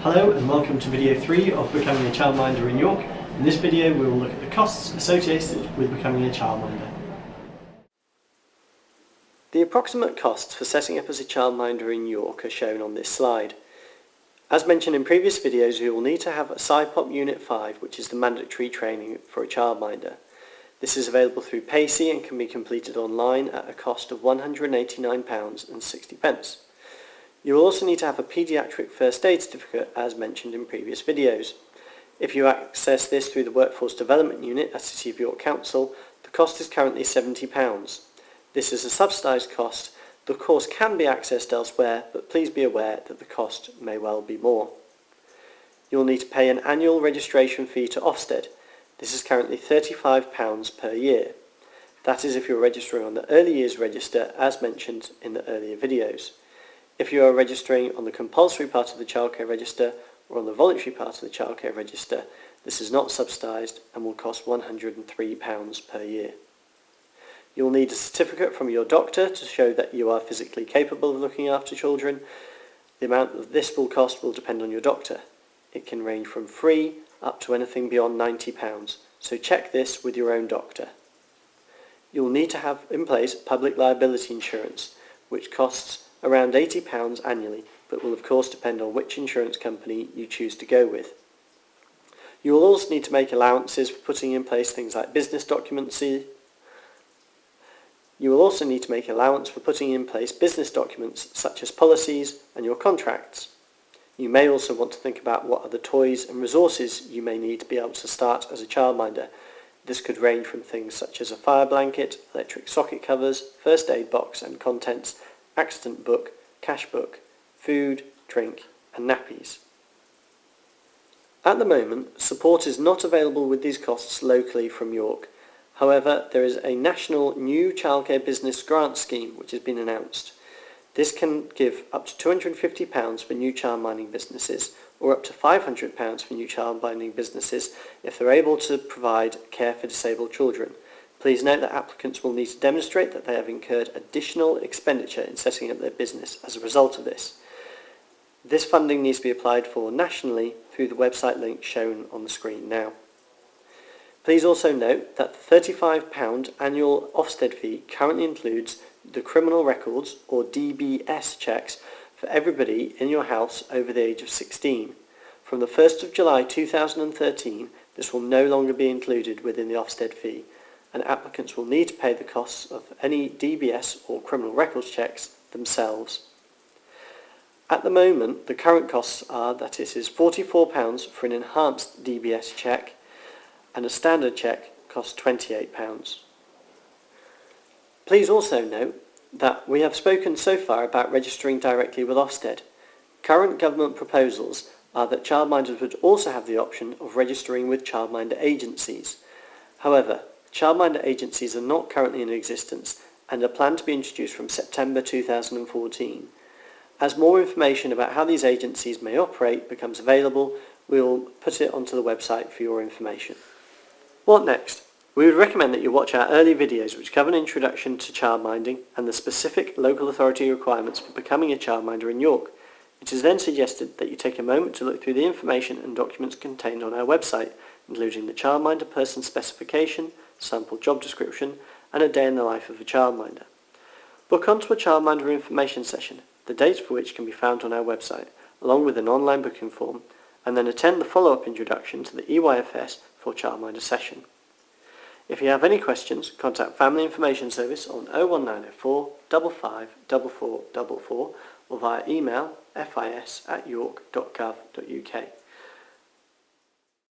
Hello and welcome to video 3 of Becoming a Childminder in York. In this video we will look at the costs associated with becoming a childminder. The approximate costs for setting up as a childminder in York are shown on this slide. As mentioned in previous videos, you will need to have a SciPop Unit 5, which is the mandatory training for a childminder. This is available through Pacey and can be completed online at a cost of £189.60. You will also need to have a paediatric first aid certificate as mentioned in previous videos. If you access this through the Workforce Development Unit at City of York Council, the cost is currently £70. This is a subsidised cost. The course can be accessed elsewhere, but please be aware that the cost may well be more. You will need to pay an annual registration fee to Ofsted. This is currently £35 per year. That is if you're registering on the Early Years Register as mentioned in the earlier videos. If you are registering on the compulsory part of the childcare register or on the voluntary part of the childcare register, this is not subsidised and will cost £103 per year. You will need a certificate from your doctor to show that you are physically capable of looking after children. The amount of this will cost will depend on your doctor. It can range from free up to anything beyond £90, so check this with your own doctor. You will need to have in place public liability insurance, which costs around £80 annually, but will of course depend on which insurance company you choose to go with. You will also need to make allowances for putting in place things like business documents. You will also need to make allowance for putting in place business documents such as policies and your contracts. You may also want to think about what other toys and resources you may need to be able to start as a childminder. This could range from things such as a fire blanket, electric socket covers, first aid box and contents, accident book, cash book, food, drink and nappies. At the moment, support is not available with these costs locally from York. However, there is a national new childcare business grant scheme which has been announced. This can give up to £250 for new childminding businesses or up to £500 for new childminding businesses if they're able to provide care for disabled children. Please note that applicants will need to demonstrate that they have incurred additional expenditure in setting up their business as a result of this. This funding needs to be applied for nationally through the website link shown on the screen now. Please also note that the £35 annual Ofsted fee currently includes the criminal records or DBS checks for everybody in your house over the age of 16. From the 1st of July 2013, this will no longer be included within the Ofsted fee, and applicants will need to pay the costs of any DBS or criminal records checks themselves. At the moment, the current costs are that it is £44 for an enhanced DBS check, and a standard check costs £28. Please also note that we have spoken so far about registering directly with Ofsted. Current government proposals are that childminders would also have the option of registering with childminder agencies. However, childminder agencies are not currently in existence and are planned to be introduced from September 2014. As more information about how these agencies may operate becomes available, we will put it onto the website for your information. What next? We would recommend that you watch our early videos which cover an introduction to childminding and the specific local authority requirements for becoming a childminder in York. It is then suggested that you take a moment to look through the information and documents contained on our website, including the childminder person specification, sample job description and a day in the life of a childminder. Book onto a childminder information session, the dates for which can be found on our website, along with an online booking form, and then attend the follow-up introduction to the EYFS for childminder session. If you have any questions, contact Family Information Service on 01904 55 4444 or via email fis@york.gov.uk.